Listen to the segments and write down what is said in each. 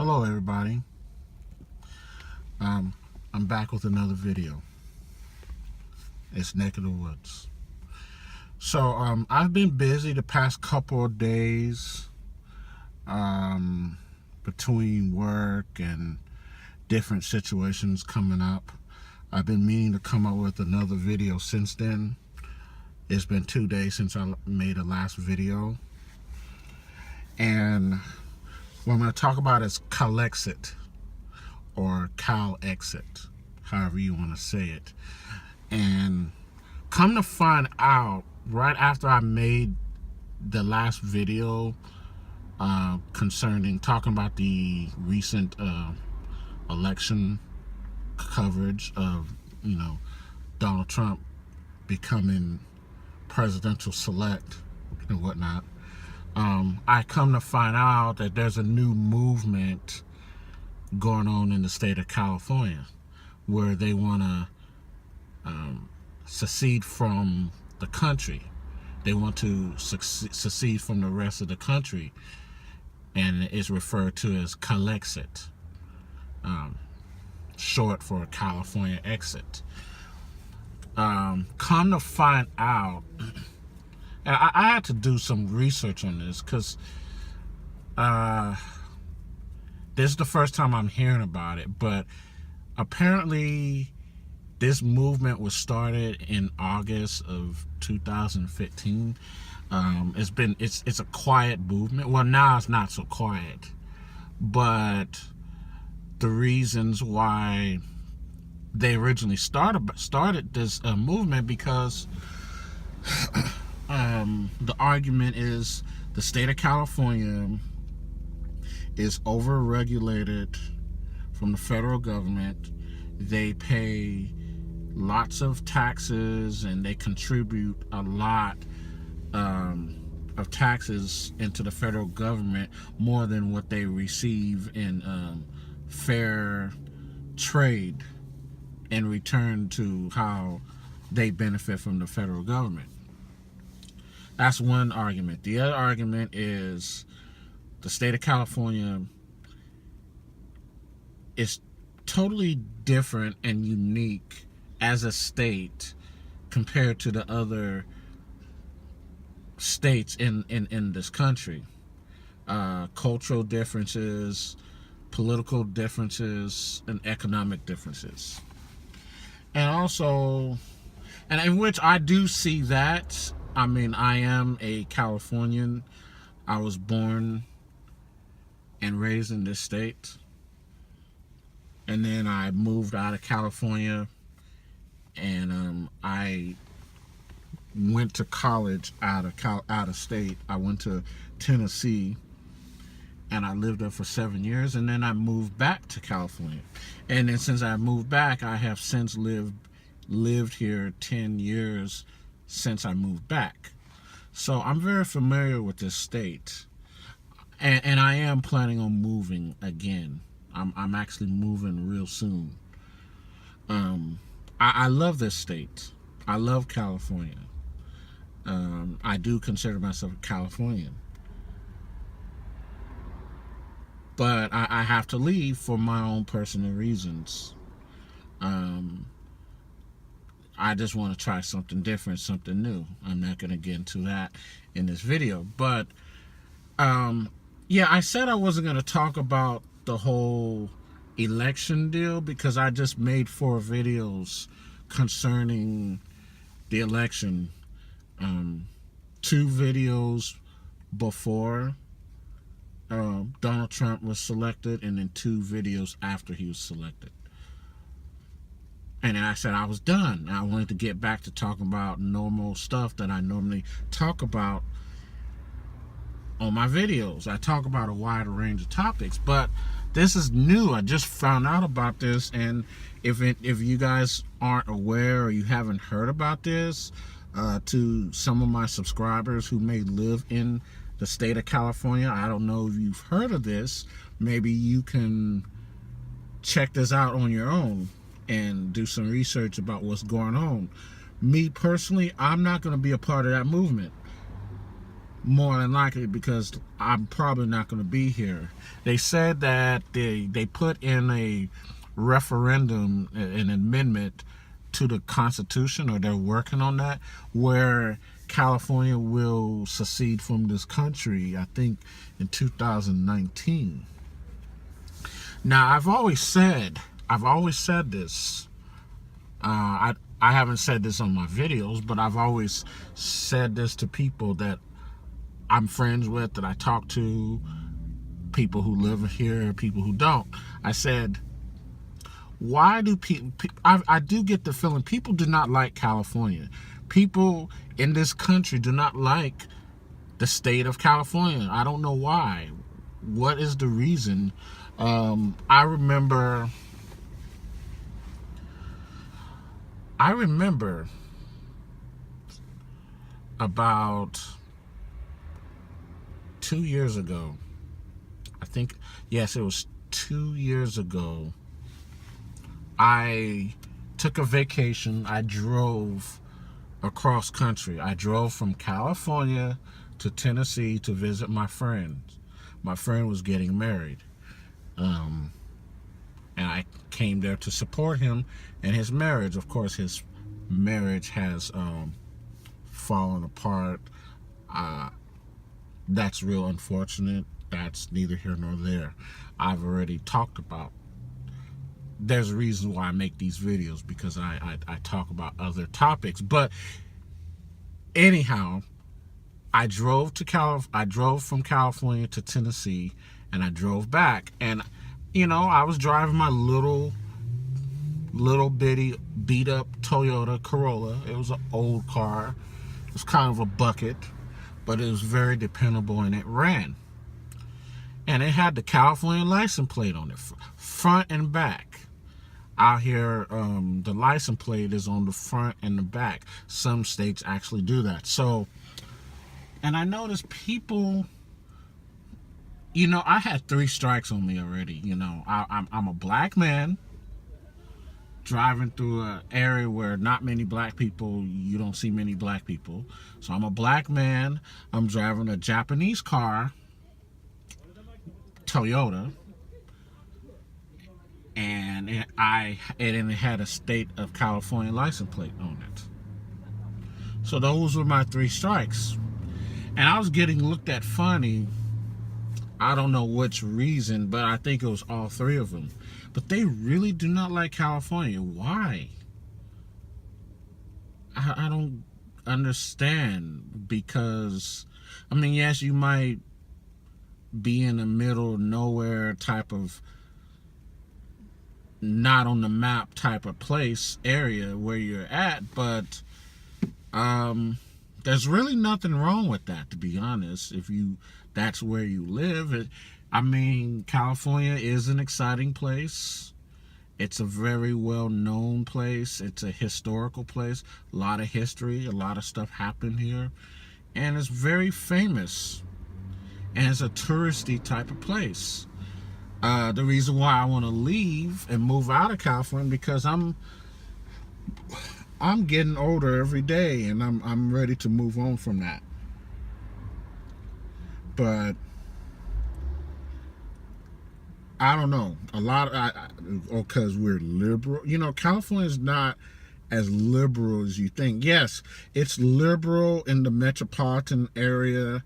Hello everybody. I'm back with another video. It's Neck of the Woods. So I've been busy the past couple of days between work and different situations coming up. I've been meaning to come up with another video since then. It's been 2 days since I made a last video. And what I'm going to talk about is Calexit, or Calexit, however you want to say it. And come to find out, right after I made the last video concerning talking about the recent election coverage of, Donald Trump becoming presidential select and whatnot, I come to find out that there's a new movement going on in the state of California where they want to secede from the country. They want to secede from the rest of the country, and it's referred to as Calexit, short for California exit. Come to find out, and I had to do some research on this because this is the first time I'm hearing about it, but apparently this movement was started in August of 2015. It's a quiet movement. Well, now it's not so quiet, but the reasons why they originally started this movement, because the argument is the state of California is over-regulated from the federal government. They pay lots of taxes and they contribute a lot of taxes into the federal government, more than what they receive in fair trade in return to how they benefit from the federal government. That's one argument. The other argument is the state of California is totally different and unique as a state compared to the other states in this country. Cultural differences, political differences, and economic differences. And also, and in which I do see that. I mean, I am a Californian. I was born and raised in this state, and then I moved out of California, and I went to college out of state. I went to Tennessee, and I lived there for 7 years, and then I moved back to California. And then since I moved back, I have since lived here 10 years since I moved back. So I'm very familiar with this state. And I am planning on moving again. I'm actually moving real soon. I love this state. I love California. I do consider myself a Californian. But I have to leave for my own personal reasons. I just want to try something different, something new. I'm not going to get into that in this video. But yeah, I said I wasn't going to talk about the whole election deal because I just made 4 videos concerning the election. 2 videos before Donald Trump was selected, and then 2 videos after he was selected. And then I said I was done. I wanted to get back to talking about normal stuff that I normally talk about on my videos. I talk about a wide range of topics, but this is new. I just found out about this, and if you guys aren't aware or you haven't heard about this, to some of my subscribers who may live in the state of California, I don't know if you've heard of this. Maybe you can check this out on your own and do some research about what's going on. Me personally, I'm not going to be a part of that movement. more than likely, because I'm probably not going to be here. They said that they put in a referendum, an amendment to the Constitution, or they're working on that, where California will secede from this country, I think in 2019. Now, I've always said this. I haven't said this on my videos, but I've always said this to people that I'm friends with, that I talk to, people who live here, people who don't. I said, why do people, I do get the feeling people do not like California. People in this country do not like the state of California. I don't know why. What is the reason? I remember about 2 years ago. I think, yes, it was 2 years ago. I took a vacation. I drove across country. I drove from California to Tennessee to visit my friend. My friend was getting married. And I came there to support him in his marriage. Of course, his marriage has fallen apart. That's real unfortunate. That's neither here nor there. I've already talked about. There's a reason why I make these videos, because I talk about other topics. But anyhow, I drove from California to Tennessee, and I drove back. And I was driving my little bitty beat up Toyota Corolla. It was an old car. It was kind of a bucket, but it was very dependable, and it ran. And it had the California license plate on it, front and back. Out here, the license plate is on the front and the back. Some states actually do that. So, and I noticed people, I had 3 strikes on me already. I'm a black man driving through an area where not many black people, you don't see many black people. So I'm a black man. I'm driving a Japanese car, Toyota, and it had a state of California license plate on it. So those were my 3 strikes. And I was getting looked at funny. I don't know which reason, but I think it was all 3 of them. But they really do not like California. Why? I don't understand. Because, yes, you might be in the middle of nowhere type of, not on the map type of place, area where you're at, but there's really nothing wrong with that, to be honest. If that's where you live. California is an exciting place. It's a very well-known place. It's a historical place. A lot of history, a lot of stuff happened here. And it's very famous. And it's a touristy type of place. The reason why I want to leave and move out of California, because I'm getting older every day, and I'm ready to move on from that. But I don't know. Because we're liberal. California's not as liberal as you think. Yes, it's liberal in the metropolitan area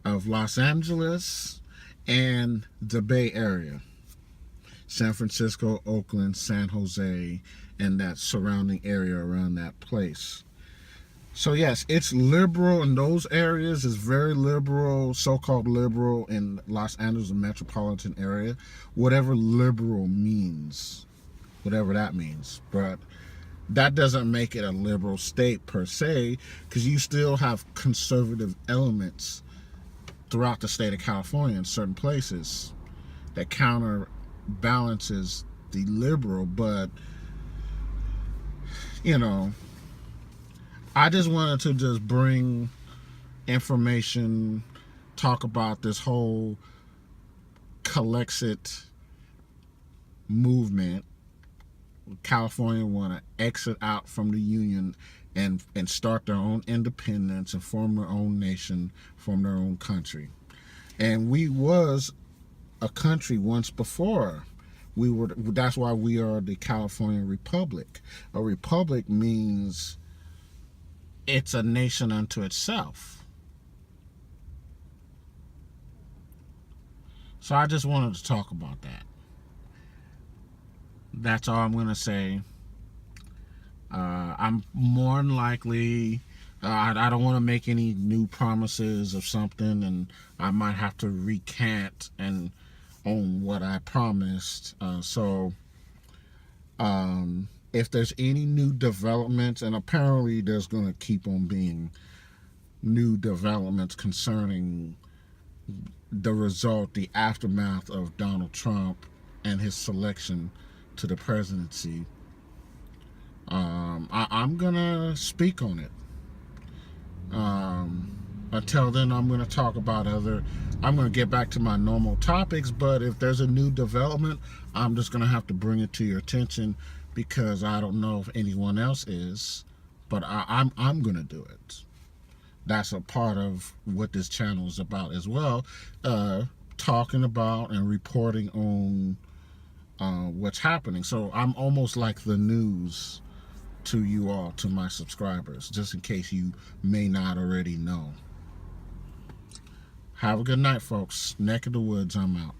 of Los Angeles and the Bay Area. San Francisco, Oakland, San Jose, and that surrounding area around that place. So yes, it's liberal in those areas. It's very liberal, so-called liberal in Los Angeles, the metropolitan area. Whatever liberal means, whatever that means. But that doesn't make it a liberal state per se, because you still have conservative elements throughout the state of California in certain places that counterbalances the liberal. But I just wanted to just bring information, talk about this whole Calexit movement. California want to exit out from the union and start their own independence and form their own nation, form their own country. And we was a country once before. That's why we are the California Republic. A republic means it's a nation unto itself. So I just wanted to talk about that. That's all I'm going to say. I'm more than likely, I don't want to make any new promises of something, and I might have to recant and on what I promised. So if there's any new developments, and apparently there's going to keep on being new developments concerning the result, the aftermath of Donald Trump and his selection to the presidency, I'm gonna speak on it. Until then, I'm gonna talk about I'm gonna get back to my normal topics, but if there's a new development, I'm just gonna have to bring it to your attention, because I don't know if anyone else is, but I'm gonna do it. That's a part of what this channel is about as well, talking about and reporting on what's happening. So I'm almost like the news to you all, to my subscribers, just in case you may not already know. Have a good night, folks. Neck of the woods, I'm out.